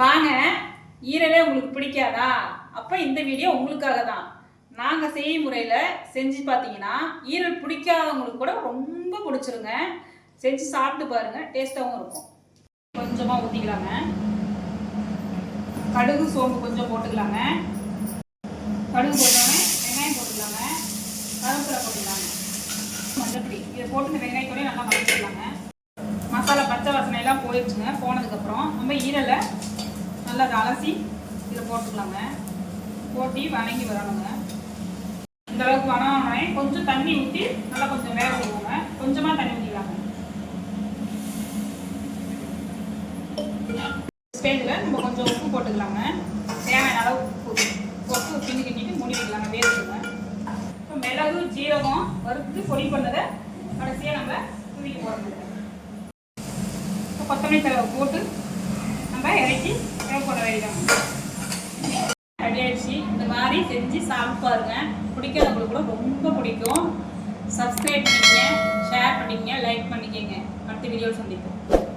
வாங்க, ஈரலே உங்களுக்கு பிடிக்காதா? அப்போ இந்த வீடியோ உங்களுக்காக தான். நாங்கள் செய்யும் முறையில் செஞ்சு பார்த்தீங்கன்னா ஈரல் பிடிக்காதவங்களுக்கு கூட ரொம்ப பிடிச்சிருங்க. செஞ்சு சாப்பிட்டு பாருங்கள், டேஸ்ட்டாகவும் இருக்கும். கொஞ்சமாக ஊற்றிக்கலாங்க. கடுகு சோம்பு கொஞ்சம் போட்டுக்கலாங்க. கடுகு போட்டோன்னே வெங்காயம் போட்டுக்கலாங்க. கருவேப்பிலை போட்டுக்கலாங்க. மஞ்சப்பொடி இதை போட்டு இந்த வெங்காயத்தோடய நல்லா வதக்கிக்கலாங்க. மசாலா பச்சை வாசனையெல்லாம் போயிடுச்சுங்க. போனதுக்கப்புறம் நம்ம ஈரலை நல்லா அலசி இதில் போட்டுக்கலாங்க. போட்டி வணங்கி வரணுங்க. இந்த அளவுக்கு வணங்கினோடனே கொஞ்சம் தண்ணி ஊற்றி நல்லா கொஞ்சம் வேக விடுவோங்க. கொஞ்சமாக தண்ணி ஊற்றிக்கலாங்க. ஸ்டேஜில் நம்ம கொஞ்சம் உப்பு போட்டுக்கலாங்க. தேவையான அளவு உப்பு போட்டு கிண்டி கிண்டிட்டு மூடி வைக்கலாங்க. வேறுங்க. இப்போ மிளகு ஜீரகம் வறுத்து பொடி பண்ணதை கடைசியாக நம்ம தூக்கி போடணும். இப்போ கொத்தமல்லி தழை போட்டு நம்ம இறக்கி போட வேண்டியதாங்க. ரெடி ஆயிடுச்சு. இந்த மாதிரி செஞ்சு சாப்பிட்டு பாருங்க. பிடிக்காதவங்களுக்கு கூட ரொம்ப பிடிக்கும். சப்ஸ்கிரைப் பண்ணிக்கங்க, ஷேர் பண்ணிக்கங்க, லைக் பண்ணிக்கங்க. அடுத்த வீடியோவில் சந்திப்போம்.